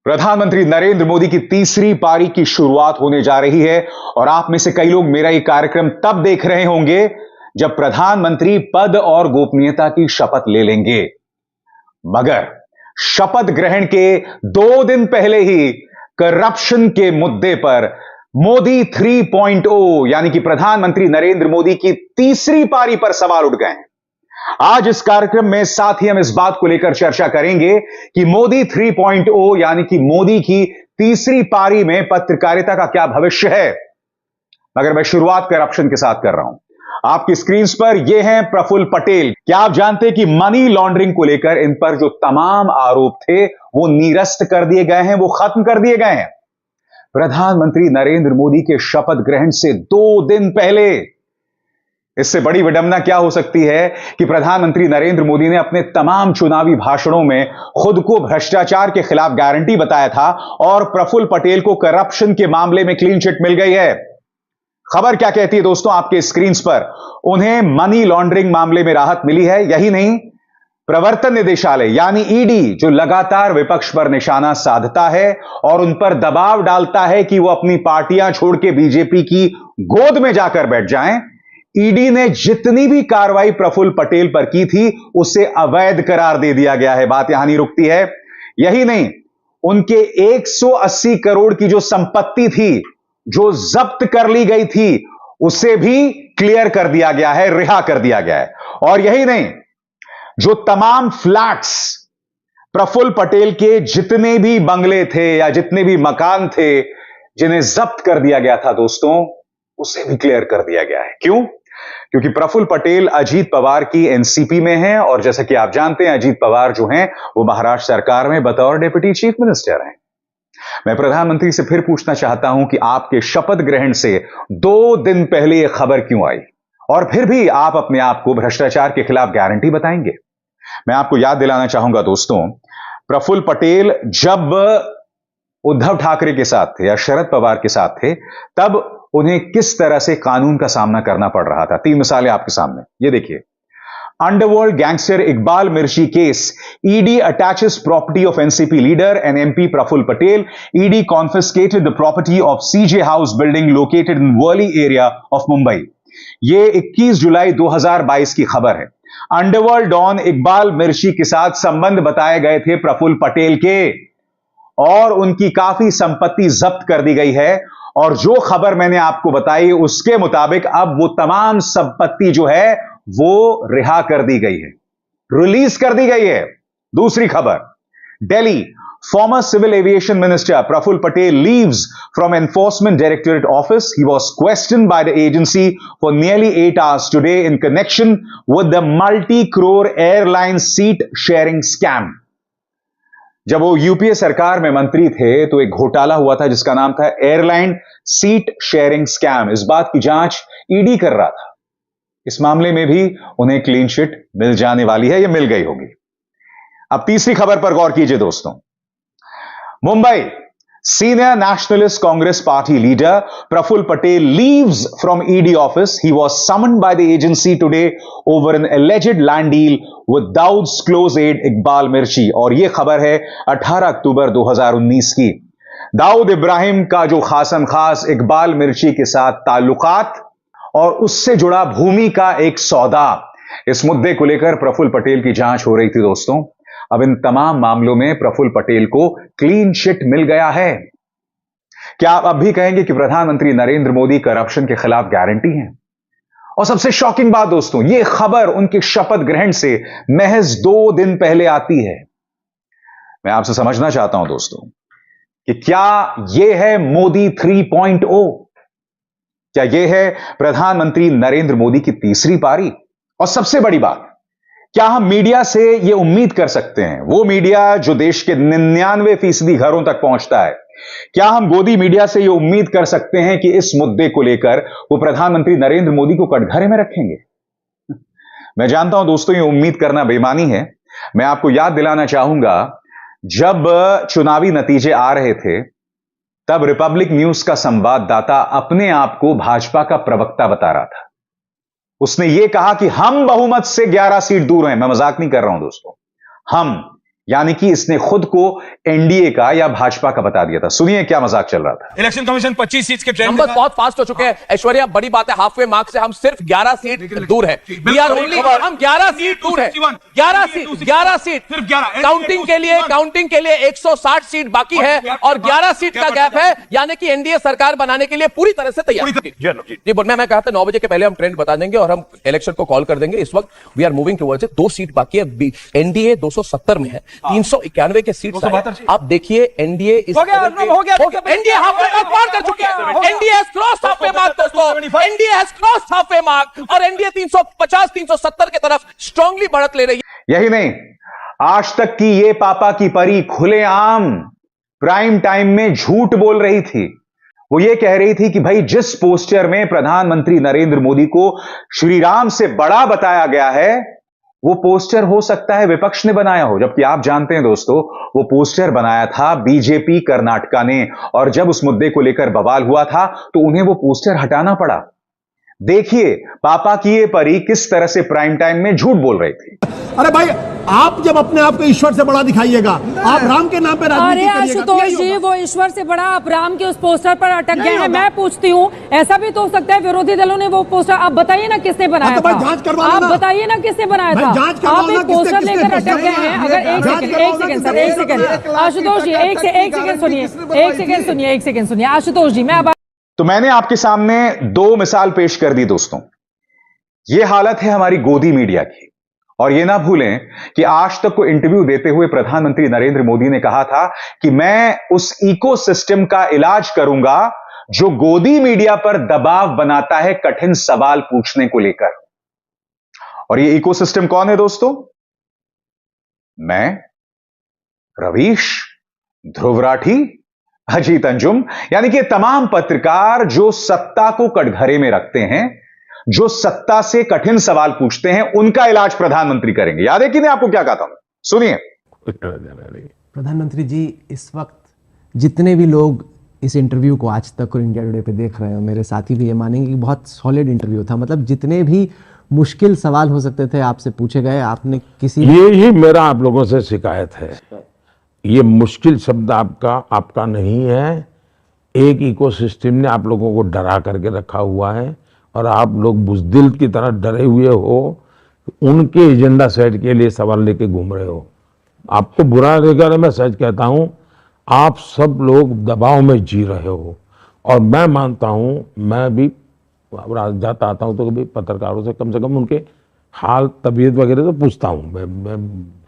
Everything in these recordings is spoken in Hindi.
प्रधानमंत्री नरेंद्र मोदी की तीसरी पारी की शुरुआत होने जा रही है और आप में से कई लोग मेरा यह कार्यक्रम तब देख रहे होंगे जब प्रधानमंत्री पद और गोपनीयता की शपथ ले लेंगे। मगर शपथ ग्रहण के 2 दिन पहले ही करप्शन के मुद्दे पर मोदी 3.0 यानी कि प्रधानमंत्री नरेंद्र मोदी की तीसरी पारी पर सवाल उठ गए हैं। आज इस कार्यक्रम में साथ ही हम इस बात को लेकर चर्चा करेंगे कि मोदी 3.0 यानी कि मोदी की तीसरी पारी में पत्रकारिता का क्या भविष्य है। मगर मैं शुरुआत करप्शन के साथ कर रहा हूं। आपकी स्क्रीन पर यह हैं प्रफुल्ल पटेल। क्या आप जानते हैं कि मनी लॉन्ड्रिंग को लेकर इन पर जो तमाम आरोप थे वो निरस्त कर दिए गए हैं, वो खत्म कर दिए गए हैं। प्रधानमंत्री नरेंद्र मोदी के शपथ ग्रहण से 2 दिन पहले, इससे बड़ी विडंबना क्या हो सकती है कि प्रधानमंत्री नरेंद्र मोदी ने अपने तमाम चुनावी भाषणों में खुद को भ्रष्टाचार के खिलाफ गारंटी बताया था और प्रफुल्ल पटेल को करप्शन के मामले में क्लीन चिट मिल गई है। खबर क्या कहती है दोस्तों आपके स्क्रीन पर? उन्हें मनी लॉन्ड्रिंग मामले में राहत मिली है। यही नहीं, प्रवर्तन निदेशालय यानी ईडी जो लगातार विपक्ष पर निशाना साधता है और उन पर दबाव डालता है कि वो अपनी पार्टियां छोड़ के बीजेपी की गोद में जाकर बैठ जाएं, ईडी ने जितनी भी कार्रवाई प्रफुल्ल पटेल पर की थी उसे अवैध करार दे दिया गया है। बात यहां नहीं रुकती है। यही नहीं, उनके 180 करोड़ की जो संपत्ति थी जो जब्त कर ली गई थी उसे भी क्लियर कर दिया गया है, रिहा कर दिया गया है। और यही नहीं, जो तमाम फ्लैट्स प्रफुल्ल पटेल के जितने भी बंगले थे या जितने भी मकान थे जिन्हें जब्त कर दिया गया था दोस्तों, उसे भी क्लियर कर दिया गया है। क्यों? क्योंकि प्रफुल्ल पटेल अजीत पवार की एनसीपी में हैं और जैसा कि आप जानते हैं अजीत पवार जो हैं वो महाराष्ट्र सरकार में बतौर डिप्टी चीफ मिनिस्टर हैं। मैं प्रधानमंत्री से फिर पूछना चाहता हूं कि आपके शपथ ग्रहण से 2 दिन पहले यह खबर क्यों आई और फिर भी आप अपने आप को भ्रष्टाचार के खिलाफ गारंटी बताएंगे। मैं आपको याद दिलाना चाहूंगा दोस्तों, प्रफुल्ल पटेल जब उद्धव ठाकरे के साथ थे या शरद पवार के साथ थे तब उन्हें किस तरह से कानून का सामना करना पड़ रहा था। 3 मिसालें आपके सामने, ये देखिए। Underworld gangster Iqbal Mirchi case, ED attaches property of NCP leader and MP Praful Patel, ED confiscated the property of CJ house building located in Worli area of Mumbai. यह 21 जुलाई 2022 की खबर है। अंडरवर्ल्ड डॉन इकबाल मिर्ची के साथ संबंध बताए गए थे प्रफुल्ल पटेल के और उनकी काफी संपत्ति जब्त कर दी गई है। और जो खबर मैंने आपको बताई उसके मुताबिक अब वो तमाम संपत्ति जो है वो रिहा कर दी गई है, रिलीज कर दी गई है। दूसरी खबर, Delhi, former civil aviation minister Praful Patel leaves from enforcement directorate office. He was questioned by the agency for nearly 8 hours today in connection with the multi-crore airline seat sharing scam. जब वो यूपीए सरकार में मंत्री थे तो एक घोटाला हुआ था जिसका नाम था एयरलाइन सीट शेयरिंग स्कैम। इस बात की जांच ईडी कर रहा था। इस मामले में भी उन्हें क्लीन चिट मिल जाने वाली है, या मिल गई होगी। अब तीसरी खबर पर गौर कीजिए दोस्तों। Mumbai, senior nationalist Congress party leader Praful Patel leaves from ED office. He was summoned by the agency today over an alleged land deal with Daud's close aide Iqbal Mirchi. और यह खबर है 18 अक्टूबर 2019 की। दाऊद इब्राहिम का जो खासम खास इकबाल मिर्ची के साथ ताल्लुकात और उससे जुड़ा भूमि का एक सौदा, इस मुद्दे को लेकर प्रफुल्ल पटेल की जांच हो रही थी दोस्तों। अब इन तमाम मामलों में प्रफुल्ल पटेल को क्लीन चिट मिल गया है। क्या आप अब भी कहेंगे कि प्रधानमंत्री नरेंद्र मोदी करप्शन के खिलाफ गारंटी हैं? और सबसे शॉकिंग बात दोस्तों, यह खबर उनके शपथ ग्रहण से महज 2 दिन पहले आती है। मैं आपसे समझना चाहता हूं दोस्तों कि क्या यह है मोदी 3.0? क्या यह है प्रधानमंत्री नरेंद्र मोदी की तीसरी पारी? और सबसे बड़ी बात, क्या हम मीडिया से यह उम्मीद कर सकते हैं, वो मीडिया जो देश के 99% घरों तक पहुंचता है, क्या हम गोदी मीडिया से यह उम्मीद कर सकते हैं कि इस मुद्दे को लेकर वो प्रधानमंत्री नरेंद्र मोदी को कटघरे में रखेंगे? मैं जानता हूं दोस्तों, यह उम्मीद करना बेईमानी है। मैं आपको याद दिलाना चाहूंगा, जब चुनावी नतीजे आ रहे थे तब रिपब्लिक न्यूज का संवाददाता अपने आप को भाजपा का प्रवक्ता बता रहा था। उसने यह कहा कि हम बहुमत से 11 सीट दूर हैं। मैं मजाक नहीं कर रहा हूं दोस्तों, हम यानी कि इसने खुद को एनडीए का या भाजपा का बता दिया था। सुनिए क्या मजाक चल रहा था। इलेक्शन कमीशन 25 सीट के ट्रेंड नंबर बहुत फास्ट हो चुके हैं। ऐश्वर्या, बड़ी बात है, हाफवे मार्क से हम सिर्फ 11 सीट दूर है। We are only, हम 11 सीट दूर है। 11 सीट सिर्फ 11 काउंटिंग के लिए 160 सीट बाकी है और 11 सीट का गैप है, यानी कि एनडीए सरकार बनाने के लिए पूरी तरह से तैयार। जी बोल, मैं कहा था 9 बजे के पहले हम ट्रेंड बता देंगे और हम इलेक्शन को कॉल कर देंगे। इस वक्त we are moving towards it. 2 seat बाकी है। एनडीए 270 में है, 391 के सीट आप देखिए। एनडीए हो गया एनडीए हाफवे मार्क पार कर चुके हैं। NDA has crossed halfway mark दोस्तों, NDA has crossed halfway mark और एनडीए 350 370 की तरफ स्ट्रांगली बढ़त ले रही है। यही नहीं, आज तक की ये पापा की परी खुलेआम प्राइम टाइम में झूठ बोल रही थी। वो ये कह रही थी कि भाई जिस पोस्टर में प्रधानमंत्री नरेंद्र मोदी को श्री राम से बड़ा बताया गया है, वो पोस्टर हो सकता है विपक्ष ने बनाया हो, जबकि आप जानते हैं दोस्तों वो पोस्टर बनाया था बीजेपी कर्नाटका ने। और जब उस मुद्दे को लेकर बवाल हुआ था तो उन्हें वो पोस्टर हटाना पड़ा। देखिए पापा की ये परी किस तरह से प्राइम टाइम में झूठ बोल रही थी। अरे भाई, आप जब अपने आप को ईश्वर से बड़ा दिखाइएगा, आप राम के नाम पे राजनीति करिएगा। अरे आशुतोष जी, वो ईश्वर से बड़ा आप राम के उस पोस्टर पर अटक गए हैं। मैं पूछती हूँ, ऐसा भी तो हो सकता है विरोधी दलों ने वो पोस्टर, आप बताइए ना किसने बनाया था। जांच करवा आप बताइए ना किसने बनाया था। आप एक पोस्टर लेकर अटक गए हैं। अगर एक सेकंड आशुतोष जी, एक सेकंड सुनिए आशुतोष जी, मैं तो मैंने आपके सामने 2 मिसाल पेश कर दी दोस्तों। यह हालत है हमारी गोदी मीडिया की। और यह ना भूलें कि आज तक को इंटरव्यू देते हुए प्रधानमंत्री नरेंद्र मोदी ने कहा था कि मैं उस इकोसिस्टम का इलाज करूंगा जो गोदी मीडिया पर दबाव बनाता है कठिन सवाल पूछने को लेकर। और यह इकोसिस्टम कौन है दोस्तों? मैं, रवीश, ध्रुव राठी, अजीत अंजुम, यानी कि तमाम पत्रकार जो सत्ता को कटघरे में रखते हैं, जो सत्ता से कठिन सवाल पूछते हैं, उनका इलाज प्रधानमंत्री करेंगे। याद है कि नहीं आपको क्या कहा था? सुनिए। प्रधानमंत्री जी, इस वक्त जितने भी लोग इस इंटरव्यू को आज तक और इंडिया टुडे पे देख रहे हो, मेरे साथी भी ये मानेंगे कि बहुत सॉलिड इंटरव्यू था। मतलब जितने भी मुश्किल सवाल हो सकते थे आपसे पूछे गए, आपने किसी ये ही मेरा आप लोगों से शिकायत है। ये मुश्किल शब्द आपका नहीं है। एक इकोसिस्टम ने आप लोगों को डरा करके रखा हुआ है और आप लोग बुज़दिल की तरह डरे हुए हो, उनके एजेंडा सेट के लिए सवाल लेके घूम रहे हो। आपको बुरा लगेगा, मैं सच कहता हूं, आप सब लोग दबाव में जी रहे हो। और मैं मानता हूं, मैं भी जाता आता हूं तो कभी पत्रकारों से कम उनके हाल तबीयत वगैरह तो पूछता हूं। मैं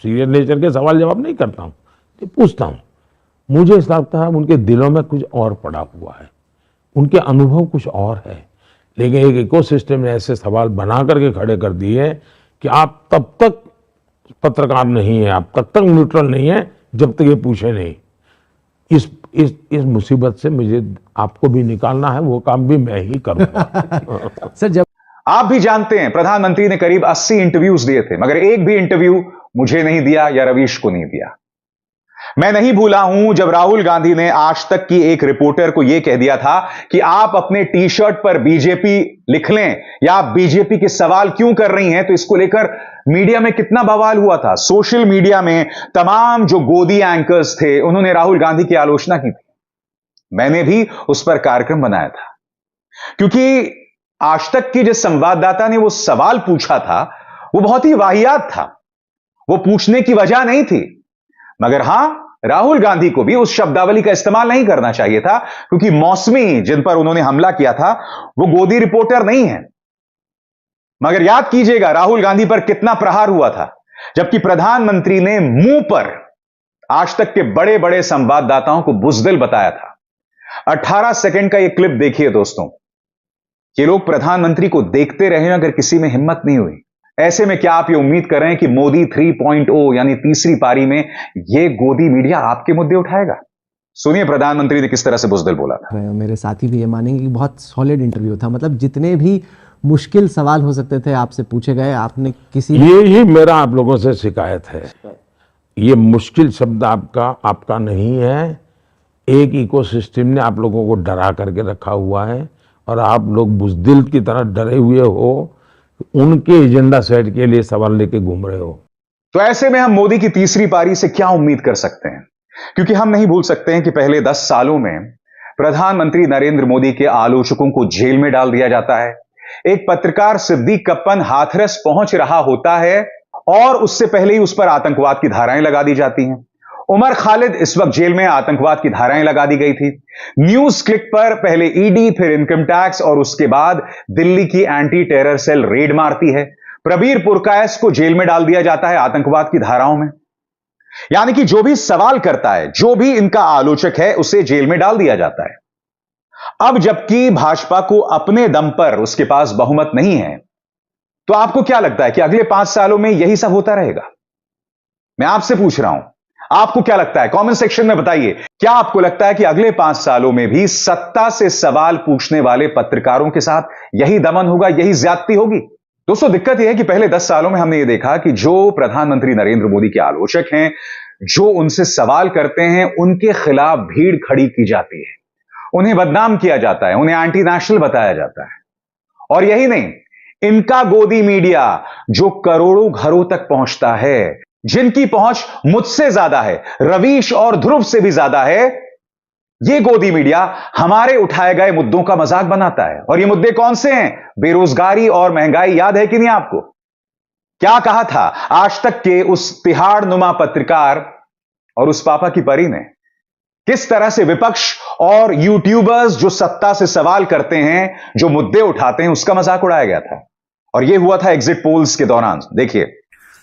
सीरियस नेचर के सवाल जवाब नहीं करता हूं, पूछता हूं। मुझे ऐसा लगता है उनके दिलों में कुछ और पड़ा हुआ है, उनके अनुभव कुछ और है। लेकिन एक इकोसिस्टम ने ऐसे सवाल बना करके खड़े कर दिए कि आप तब तक पत्रकार नहीं है, आप तब तक न्यूट्रल नहीं है जब तक ये पूछे नहीं। इस मुसीबत से मुझे आपको भी निकालना है, वो काम भी मैं ही करूंगा। सर, जब आप भी जानते हैं प्रधानमंत्री ने करीब 80 इंटरव्यूज दिए थे, मगर एक भी इंटरव्यू मुझे नहीं दिया या रवीश को नहीं दिया। मैं नहीं भूला हूं जब राहुल गांधी ने आज तक की एक रिपोर्टर को यह कह दिया था कि आप अपने टी शर्ट पर बीजेपी लिख लें या आप बीजेपी के सवाल क्यों कर रही हैं। तो इसको लेकर मीडिया में कितना बवाल हुआ था। सोशल मीडिया में तमाम जो गोदी एंकर्स थे उन्होंने राहुल गांधी की आलोचना की थी। मैंने भी उस पर कार्यक्रम बनाया था, क्योंकि आज तक की जिस संवाददाता ने वो सवाल पूछा था वो बहुत ही वाहियात था। वो पूछने की वजह नहीं थी, मगर हां, राहुल गांधी को भी उस शब्दावली का इस्तेमाल नहीं करना चाहिए था, क्योंकि मौसमी जिन पर उन्होंने हमला किया था वो गोदी रिपोर्टर नहीं है। मगर याद कीजिएगा राहुल गांधी पर कितना प्रहार हुआ था, जबकि प्रधानमंत्री ने मुंह पर आज तक के बड़े बड़े संवाददाताओं को बुज़दिल बताया था। 18 सेकंड का यह क्लिप देखिए दोस्तों। ये लोग प्रधानमंत्री को देखते रहे अगर किसी में हिम्मत नहीं हुई। ऐसे में क्या आप ये उम्मीद कर रहे हैं कि मोदी 3.0 यानी तीसरी पारी में ये गोदी मीडिया आपके मुद्दे उठाएगा? सुनिए प्रधानमंत्री ने किस तरह से बुज़दिल बोला था। मेरे साथी भी ये मानेंगे कि बहुत सॉलिड इंटरव्यू था। मतलब जितने भी मुश्किल सवाल हो सकते थे आपसे पूछे गए, आपने किसी ये ही मेरा आप लोगों से शिकायत है। ये मुश्किल शब्द आपका नहीं है। एक इकोसिस्टम ने आप लोगों को डरा करके रखा हुआ है और आप लोग बुज़दिल की तरह डरे हुए हो, उनके एजेंडा सेट के लिए सवाल लेके घूम रहे हो। तो ऐसे में हम मोदी की तीसरी पारी से क्या उम्मीद कर सकते हैं? क्योंकि हम नहीं भूल सकते हैं कि पहले 10 सालों में प्रधानमंत्री नरेंद्र मोदी के आलोचकों को जेल में डाल दिया जाता है। एक पत्रकार सिद्दीक कप्पन हाथरस पहुंच रहा होता है और उससे पहले ही उस पर आतंकवाद की धाराएं लगा दी जाती हैं। उमर खालिद इस वक्त जेल में, आतंकवाद की धाराएं लगा दी गई थी। न्यूज क्लिक पर पहले ईडी, फिर इनकम टैक्स और उसके बाद दिल्ली की एंटी टेरर सेल रेड मारती है। प्रबीर पुरकायस को जेल में डाल दिया जाता है आतंकवाद की धाराओं में। यानी कि जो भी सवाल करता है, जो भी इनका आलोचक है, उसे जेल में डाल दिया जाता है। अब जबकि भाजपा को अपने दम पर उसके पास बहुमत नहीं है, तो आपको क्या लगता है कि अगले 5 सालों में यही सब होता रहेगा? मैं आपसे पूछ रहा हूं, आपको क्या लगता है? कमेंट सेक्शन में बताइए। क्या आपको लगता है कि अगले 5 सालों में भी सत्ता से सवाल पूछने वाले पत्रकारों के साथ यही दमन होगा, यही ज्यादती होगी? दोस्तों, दिक्कत यह है कि पहले 10 सालों में हमने यह देखा कि जो प्रधानमंत्री नरेंद्र मोदी के आलोचक हैं, जो उनसे सवाल करते हैं, उनके खिलाफ भीड़ खड़ी की जाती है, उन्हें बदनाम किया जाता है, उन्हें एंटी नेशनल बताया जाता है। और यही नहीं, इनका गोदी मीडिया जो करोड़ों घरों तक पहुंचता है, जिनकी पहुंच मुझसे ज्यादा है, रवीश और ध्रुव से भी ज्यादा है, यह गोदी मीडिया हमारे उठाए गए मुद्दों का मजाक बनाता है। और ये मुद्दे कौन से हैं? बेरोजगारी और महंगाई। याद है कि नहीं आपको? क्या कहा था आज तक के उस तिहाड़ नुमा पत्रकार और उस पापा की परी ने? किस तरह से विपक्ष और यूट्यूबर्स जो सत्ता से सवाल करते हैं, जो मुद्दे उठाते हैं, उसका मजाक उड़ाया गया था। और यह हुआ था एग्जिट पोल्स के दौरान। देखिए,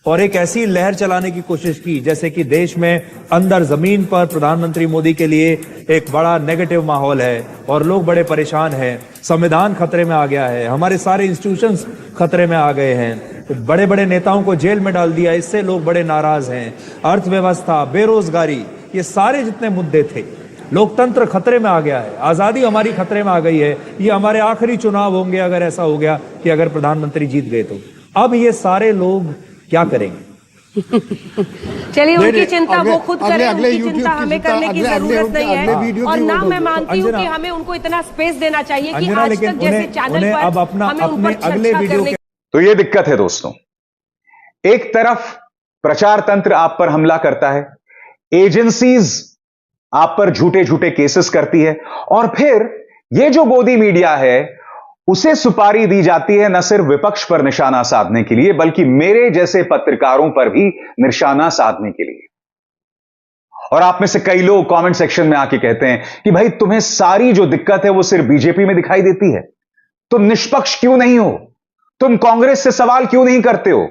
और एक ऐसी लहर चलाने की कोशिश की जैसे कि देश में अंदर जमीन पर प्रधानमंत्री मोदी के लिए एक बड़ा नेगेटिव माहौल है और लोग बड़े परेशान हैं, संविधान खतरे में आ गया है, हमारे सारे इंस्टीट्यूशंस खतरे में आ गए हैं, तो बड़े बड़े नेताओं को जेल में डाल दिया, इससे लोग बड़े नाराज हैं, अर्थव्यवस्था, बेरोजगारी, ये सारे जितने मुद्दे थे, लोकतंत्र खतरे में आ गया है, आजादी हमारी खतरे में आ गई है, ये हमारे आखिरी चुनाव होंगे अगर ऐसा हो गया कि अगर प्रधानमंत्री जीत गए तो। अब ये सारे लोग क्या करेंगे? चलिए, उनकी चिंता वो खुद करें, उनकी चिंता हमें करने की जरूरत नहीं है। और ना मैं मानती हूँ कि हमें उनको इतना स्पेस देना चाहिए कि आज तक जैसे चैनल पर अब अपना हमें उन पर अगले चर्चा वीडियो करने। तो यह दिक्कत है दोस्तों। एक तरफ प्रचार तंत्र आप पर हमला करता है, एजेंसीज आप पर झूठे झूठे केसेस करती है, और फिर यह जो गोदी मीडिया है उसे सुपारी दी जाती है न सिर्फ विपक्ष पर निशाना साधने के लिए, बल्कि मेरे जैसे पत्रकारों पर भी निशाना साधने के लिए। और आप में से कई लोग कमेंट सेक्शन में आके कहते हैं कि भाई, तुम्हें सारी जो दिक्कत है वो सिर्फ बीजेपी में दिखाई देती है, तुम निष्पक्ष क्यों नहीं हो, तुम कांग्रेस से सवाल क्यों नहीं करते हो?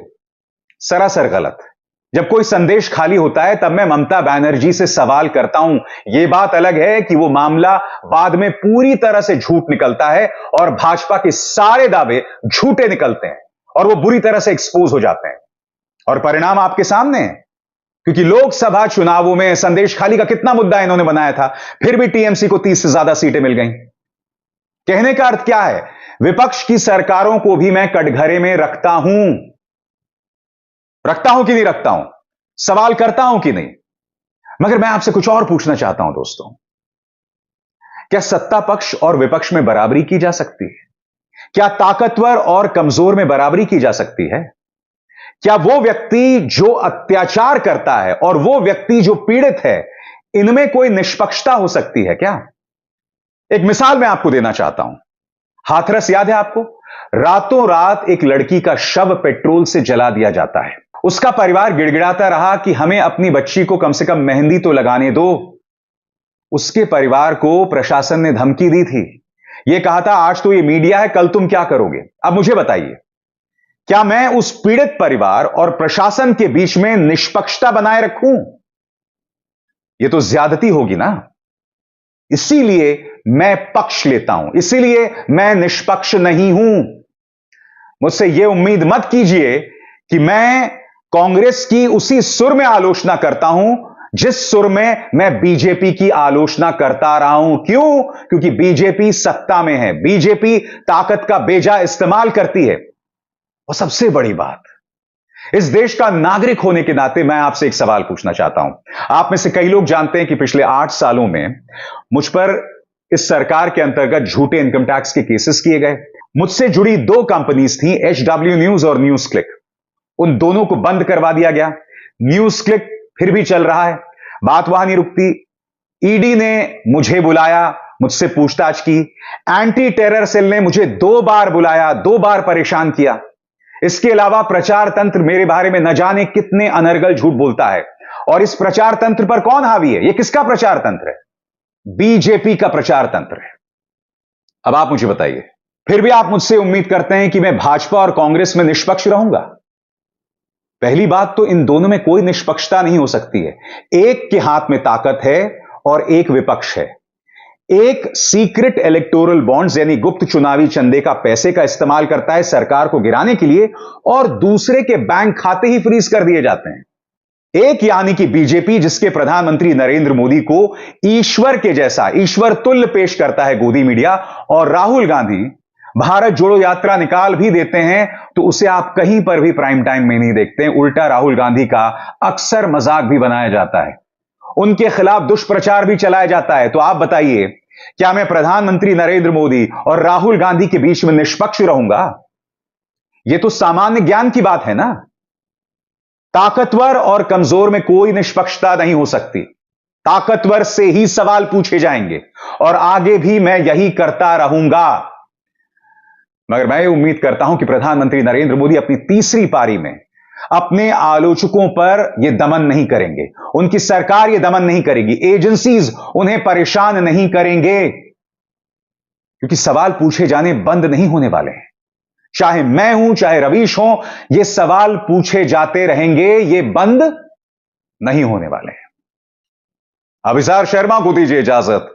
सरासर गलत। जब कोई संदेश खाली होता है तब मैं ममता बनर्जी से सवाल करता हूं। यह बात अलग है कि वो मामला बाद में पूरी तरह से झूठ निकलता है और भाजपा के सारे दावे झूठे निकलते हैं और वो बुरी तरह से एक्सपोज हो जाते हैं। और परिणाम आपके सामने है, क्योंकि लोकसभा चुनावों में संदेश खाली का कितना मुद्दा इन्होंने बनाया था, फिर भी टीएमसी को 30 से ज्यादा सीटें मिल गई। कहने का अर्थ क्या है? विपक्ष की सरकारों को भी मैं कटघरे में रखता हूं कि नहीं रखता हूं, सवाल करता हूं कि नहीं। मगर मैं आपसे कुछ और पूछना चाहता हूं दोस्तों, क्या सत्ता पक्ष और विपक्ष में बराबरी की जा सकती है? क्या ताकतवर और कमजोर में बराबरी की जा सकती है? क्या वो व्यक्ति जो अत्याचार करता है और वो व्यक्ति जो पीड़ित है, इनमें कोई निष्पक्षता हो सकती है क्या? एक मिसाल मैं आपको देना चाहता हूं। हाथरस याद है आपको? रातों रात एक लड़की का शव पेट्रोल से जला दिया जाता है। उसका परिवार गिड़गिड़ाता रहा कि हमें अपनी बच्ची को कम से कम मेहंदी तो लगाने दो। उसके परिवार को प्रशासन ने धमकी दी थी, यह कहा था आज तो ये मीडिया है, कल तुम क्या करोगे? अब मुझे बताइए, क्या मैं उस पीड़ित परिवार और प्रशासन के बीच में निष्पक्षता बनाए रखूं? यह तो ज्यादती होगी ना। इसीलिए मैं पक्ष लेता हूं, इसीलिए मैं निष्पक्ष नहीं हूं। मुझसे यह उम्मीद मत कीजिए कि मैं कांग्रेस की उसी सुर में आलोचना करता हूं जिस सुर में मैं बीजेपी की आलोचना करता रहा हूं। क्यों? क्योंकि बीजेपी सत्ता में है, बीजेपी ताकत का बेजा इस्तेमाल करती है। और सबसे बड़ी बात, इस देश का नागरिक होने के नाते मैं आपसे एक सवाल पूछना चाहता हूं। आप में से कई लोग जानते हैं कि पिछले 8 सालों में मुझ पर इस सरकार के अंतर्गत झूठे इनकम टैक्स के केसेस किए गए। मुझसे जुड़ी 2 कंपनीज थी, HW न्यूज और न्यूज क्लिक। उन दोनों को बंद करवा दिया गया। न्यूज क्लिक फिर भी चल रहा है, बात वहां नहीं रुकती। ईडी ने मुझे बुलाया, मुझसे पूछताछ की। एंटी टेरर सेल ने मुझे 2 बार बुलाया, 2 बार परेशान किया। इसके अलावा प्रचार तंत्र मेरे बारे में न जाने कितने अनर्गल झूठ बोलता है। और इस प्रचार तंत्र पर कौन हावी है? यह किसका प्रचार तंत्र है? बीजेपी का प्रचार तंत्र है। अब आप मुझे बताइए, फिर भी आप मुझसे उम्मीद करते हैं कि मैं भाजपा और कांग्रेस में निष्पक्ष रहूंगा? पहली बात तो इन दोनों में कोई निष्पक्षता नहीं हो सकती है। एक के हाथ में ताकत है और एक विपक्ष है। एक सीक्रेट इलेक्टोरल बॉन्ड्स यानी गुप्त चुनावी चंदे का पैसे का इस्तेमाल करता है सरकार को गिराने के लिए, और दूसरे के बैंक खाते ही फ्रीज कर दिए जाते हैं। एक यानी कि बीजेपी, जिसके प्रधानमंत्री नरेंद्र मोदी को ईश्वर के जैसा, ईश्वर तुल्य पेश करता है गोदी मीडिया, और राहुल गांधी भारत जोड़ो यात्रा निकाल भी देते हैं तो उसे आप कहीं पर भी प्राइम टाइम में नहीं देखते हैं। उल्टा राहुल गांधी का अक्सर मजाक भी बनाया जाता है, उनके खिलाफ दुष्प्रचार भी चलाया जाता है। तो आप बताइए, क्या मैं प्रधानमंत्री नरेंद्र मोदी और राहुल गांधी के बीच में निष्पक्ष रहूंगा? यह तो सामान्य ज्ञान की बात है ना। ताकतवर और कमजोर में कोई निष्पक्षता नहीं हो सकती। ताकतवर से ही सवाल पूछे जाएंगे और आगे भी मैं यही करता रहूंगा। मगर मैं उम्मीद करता हूं कि प्रधानमंत्री नरेंद्र मोदी अपनी तीसरी पारी में अपने आलोचकों पर यह दमन नहीं करेंगे, उनकी सरकार यह दमन नहीं करेगी, एजेंसीज उन्हें परेशान नहीं करेंगे, क्योंकि सवाल पूछे जाने बंद नहीं होने वाले हैं। चाहे मैं हूं, चाहे रवीश हो, ये सवाल पूछे जाते रहेंगे, ये बंद नहीं होने वाले हैं। अभिसार शर्मा को दीजिए इजाजत।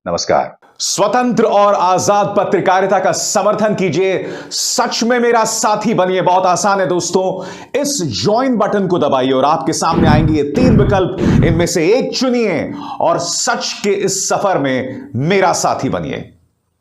नमस्कार। स्वतंत्र और आजाद पत्रकारिता का समर्थन कीजिए, सच में मेरा साथी बनिए। बहुत आसान है दोस्तों, इस ज्वाइन बटन को दबाइए और आपके सामने आएंगे ये 3 विकल्प, इनमें से एक चुनिए और सच के इस सफर में मेरा साथी बनिए।